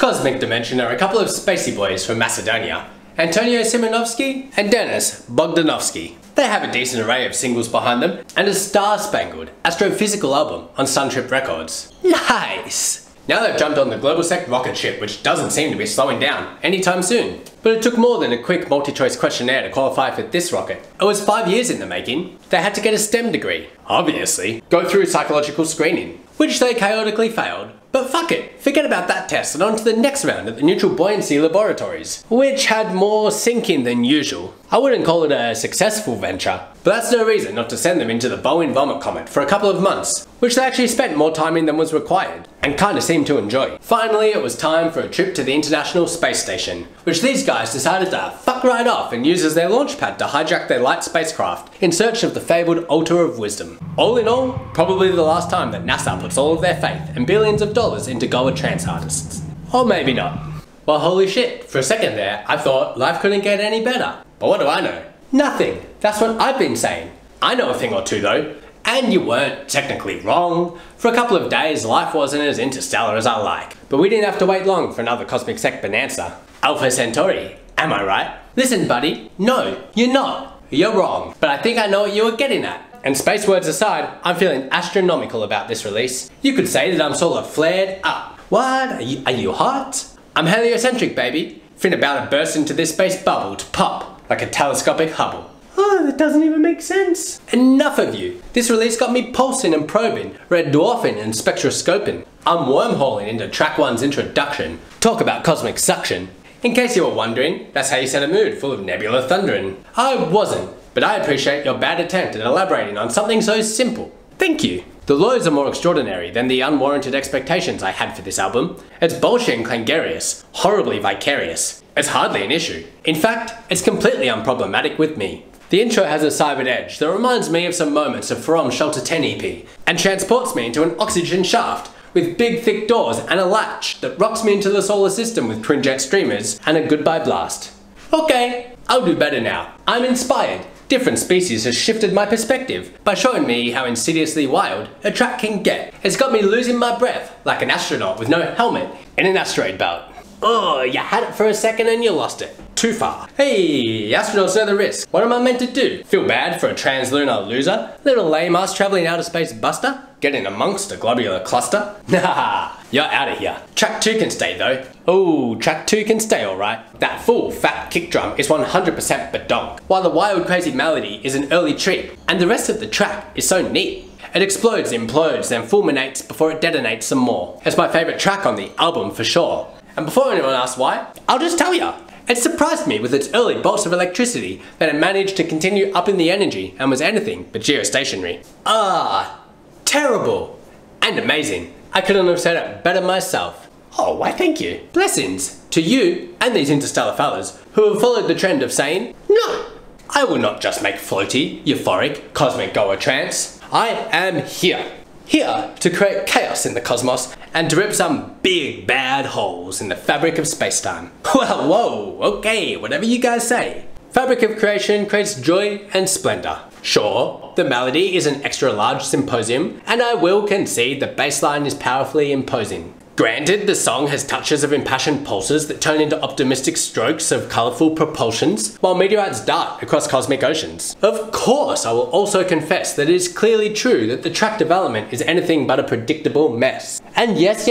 Cosmic Dimension are a couple of spacey boys from Macedonia, Antonio Simonovsky and Denis Bogdanovsky. They have a decent array of singles behind them and a star-spangled astrophysical album on Suntrip Records. Nice! Now they've jumped on the GlobalSec rocket ship, which doesn't seem to be slowing down anytime soon. But it took more than a quick multi-choice questionnaire to qualify for this rocket. It was 5 years in the making. They had to get a STEM degree, obviously, go through psychological screening, which they chaotically failed. But fuck it, forget about that test and on to the next round at the Neutral Buoyancy Laboratories, which had more sinking than usual. I wouldn't call it a successful venture, but that's no reason not to send them into the Bowen Vomit Comet for a couple of months, which they actually spent more time in than was required, and kinda seemed to enjoy. Finally, it was time for a trip to the International Space Station, which these guys decided to fuck right off and use as their launch pad to hijack their light spacecraft in search of the fabled Altar of Wisdom. All in all, probably the last time that NASA puts all of their faith and billions of dollars into Goa trance artists. Or maybe not. Well, holy shit, for a second there, I thought life couldn't get any better. But what do I know? Nothing. That's what I've been saying. I know a thing or two though. And you weren't technically wrong. For a couple of days, life wasn't as interstellar as I like. But we didn't have to wait long for another Cosmic Sec bonanza. Alpha Centauri, am I right? Listen, buddy, no, you're not. You're wrong. But I think I know what you were getting at. And space words aside, I'm feeling astronomical about this release. You could say that I'm sort of flared up. What? Are you hot? I'm heliocentric, baby. Finna about to burst into this space bubble to pop like a telescopic Hubble. Oh, that doesn't even make sense. Enough of you. This release got me pulsing and probing, red dwarfing and spectroscoping. I'm wormholing into track 1's introduction. Talk about cosmic suction. In case you were wondering, that's how you set a mood full of nebula thundering. I wasn't, but I appreciate your bad attempt at elaborating on something so simple. Thank you. The lows are more extraordinary than the unwarranted expectations I had for this album. It's bullshit and clangarious, horribly vicarious. It's hardly an issue. In fact, it's completely unproblematic with me. The intro has a cybered edge that reminds me of some moments of From Shelter 10 EP, and transports me into an oxygen shaft with big thick doors and a latch that rocks me into the solar system with twin jet streamers and a goodbye blast. Okay, I'll do better now. I'm inspired. Different species has shifted my perspective by showing me how insidiously wild a track can get. It's got me losing my breath like an astronaut with no helmet in an asteroid belt. Oh, you had it for a second and you lost it. Too far. Hey, astronauts know the risk. What am I meant to do? Feel bad for a translunar loser? Little lame ass traveling outer space buster? Getting amongst a globular cluster? Nah, you're out of here. Track 2 can stay though. Oh, track 2 can stay alright. That full fat kick drum is 100% badonk, while the wild crazy melody is an early treat, and the rest of the track is so neat. It explodes, implodes, then fulminates before it detonates some more. It's my favourite track on the album for sure. And before anyone asks why, I'll just tell ya. It surprised me with its early bolts of electricity that it managed to continue upping the energy and was anything but geostationary. Ah, terrible and amazing. I couldn't have said it better myself. Oh, why thank you. Blessings to you and these interstellar fellas who have followed the trend of saying, no, I will not just make floaty, euphoric, cosmic Goa trance. I am here to create chaos in the cosmos and to rip some big bad holes in the fabric of space-time. Well, whoa, okay, whatever you guys say. Fabric of creation creates joy and splendor. Sure, the melody is an extra large symposium, and I will concede the bass line is powerfully imposing. Granted, the song has touches of impassioned pulses that turn into optimistic strokes of colourful propulsions, while meteorites dart across cosmic oceans. Of course, I will also confess that it is clearly true that the track development is anything but a predictable mess. And yes,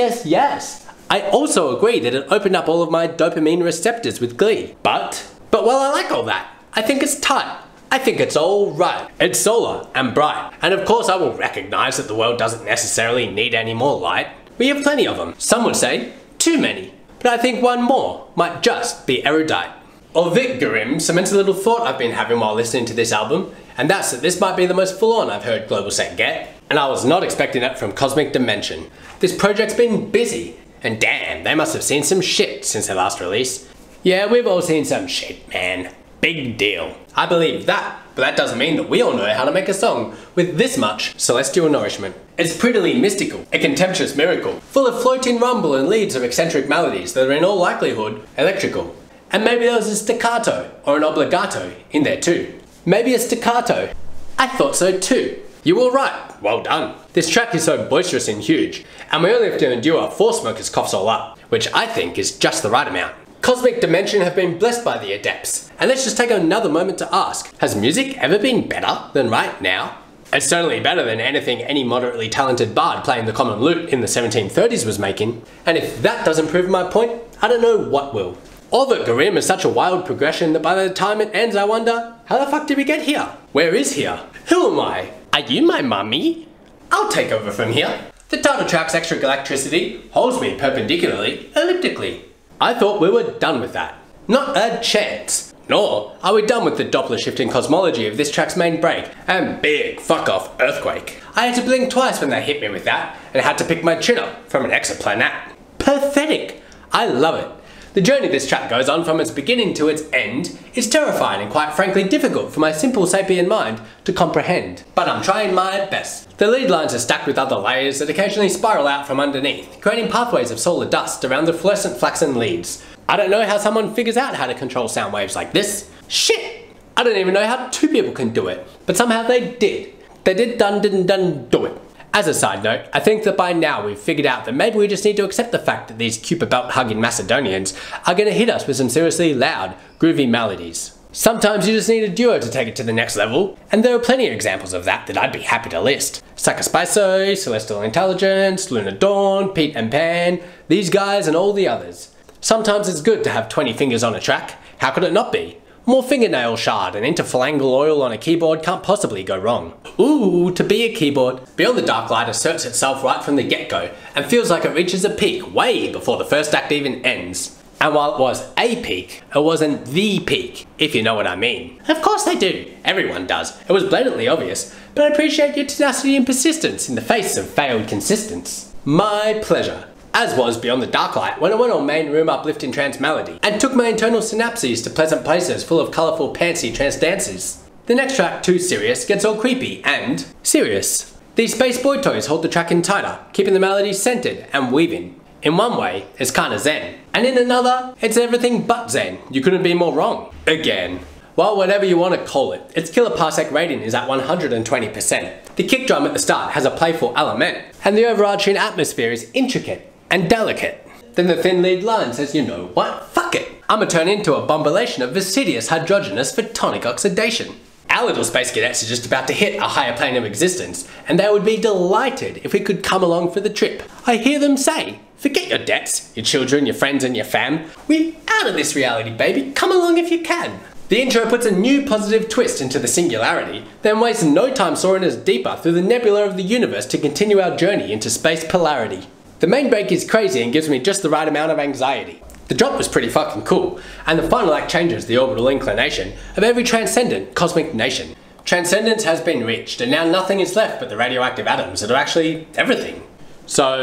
I also agree that it opened up all of my dopamine receptors with glee. But while I like all that, I think it's tight. I think it's all right. It's solar and bright. And of course I will recognise that the world doesn't necessarily need any more light. We have plenty of them. Some would say, too many. But I think one more might just be erudite. Or Vic Garim cements a little thought I've been having while listening to this album, and that's that this might be the most full-on I've heard GlobalSec get. And I was not expecting it from Cosmic Dimension. This project's been busy, and damn, they must have seen some shit since their last release. Yeah, we've all seen some shit, man. Big deal. I believe that, but that doesn't mean that we all know how to make a song with this much celestial nourishment. It's prettily mystical, a contemptuous miracle, full of floating rumble and leads of eccentric melodies that are in all likelihood electrical. And maybe there was a staccato or an obligato in there too. Maybe a staccato. I thought so too. You were right, well done. This track is so boisterous and huge, and we only have to endure 4 smokers coughs all up, which I think is just the right amount. Cosmic Dimension have been blessed by the adepts, and let's just take another moment to ask, has music ever been better than right now? It's certainly better than anything any moderately talented bard playing the common lute in the 1730s was making, and if that doesn't prove my point, I don't know what will. Orbit Garim is such a wild progression that by the time it ends I wonder, how the fuck did we get here? Where is here? Who am I? Are you my mummy? I'll take over from here. The title track's extra electricity holds me perpendicularly, elliptically. I thought we were done with that. Not a chance. Nor are we done with the Doppler shifting cosmology of this track's main break and big fuck off earthquake. I had to blink twice when they hit me with that and had to pick my chin up from an exoplanet. Pathetic. I love it. The journey this track goes on from its beginning to its end is terrifying and quite frankly difficult for my simple sapient mind to comprehend. But I'm trying my best. The lead lines are stacked with other layers that occasionally spiral out from underneath, creating pathways of solar dust around the fluorescent flaxen leads. I don't know how someone figures out how to control sound waves like this. Shit! I don't even know how 2 people can do it. But somehow they did. They didn't do it. As a side note, I think that by now we've figured out that maybe we just need to accept the fact that these Kuiper belt hugging Macedonians are going to hit us with some seriously loud, groovy melodies. Sometimes you just need a duo to take it to the next level, and there are plenty of examples of that I'd be happy to list. Saka Spiso, Celestial Intelligence, Lunar Dawn, Pete and Pan, these guys and all the others. Sometimes it's good to have 20 fingers on a track, how could it not be? More fingernail shard and interphalangal oil on a keyboard can't possibly go wrong. Ooh, to be a keyboard. Beyond the Dark Light asserts itself right from the get-go and feels like it reaches a peak way before the first act even ends. And while it was a peak, it wasn't the peak, if you know what I mean. Of course they do, everyone does. It was blatantly obvious, but I appreciate your tenacity and persistence in the face of failed consistence. My pleasure. As was Beyond the Dark Light when I went on main room uplifting trance melody and took my internal synapses to pleasant places full of colourful pantsy trance dances. The next track, Too Serious, gets all creepy and serious. These space boy toys hold the track in tighter, keeping the melody centred and weaving. In one way, it's kinda zen, and in another, it's everything but zen. You couldn't be more wrong. Again. Well, whatever you want to call it, its killer parsec rating is at 120%. The kick drum at the start has a playful element, and the overarching atmosphere is intricate and delicate. Then the thin lead line says, you know what, fuck it. I'ma turn into a bombulation of fastidious hydrogenous photonic oxidation. Our little space cadets are just about to hit a higher plane of existence, and they would be delighted if we could come along for the trip. I hear them say, forget your debts, your children, your friends and your fam. We're out of this reality, baby, come along if you can. The intro puts a new positive twist into the singularity, then wastes no time soaring us deeper through the nebula of the universe to continue our journey into space polarity. The main break is crazy and gives me just the right amount of anxiety. The drop was pretty fucking cool, and the final act changes the orbital inclination of every transcendent cosmic nation. Transcendence has been reached, and now nothing is left but the radioactive atoms that are actually everything. So,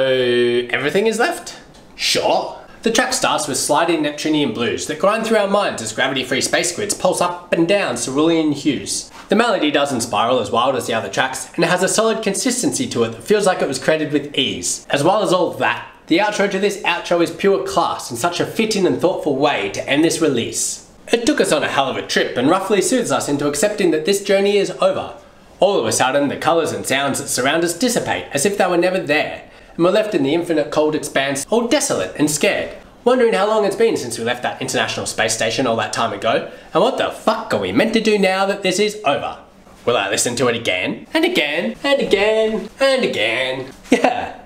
everything is left? Sure. The track starts with sliding Neptunian blues that grind through our minds as gravity-free space grids pulse up and down cerulean hues. The melody doesn't spiral as wild as the other tracks, and it has a solid consistency to it that feels like it was created with ease. As well as all that, the outro to this outro is pure class in such a fitting and thoughtful way to end this release. It took us on a hell of a trip and roughly soothes us into accepting that this journey is over. All of a sudden, the colours and sounds that surround us dissipate as if they were never there, and we're left in the infinite cold expanse, all desolate and scared, wondering how long it's been since we left that International Space Station all that time ago, and what the fuck are we meant to do now that this is over? Will I listen to it again? And again, and again, and again? Yeah,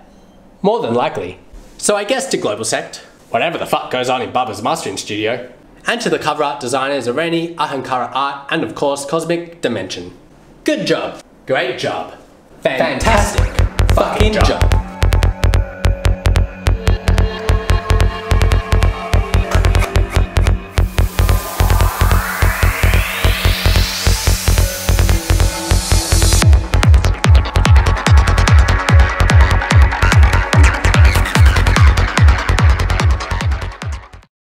more than likely. So I guess to Global Sect, whatever the fuck goes on in Bubba's mastering studio, and to the cover art designers Irani, Ahankara Art, and of course Cosmic Dimension. Good job. Great job. Fantastic fucking job.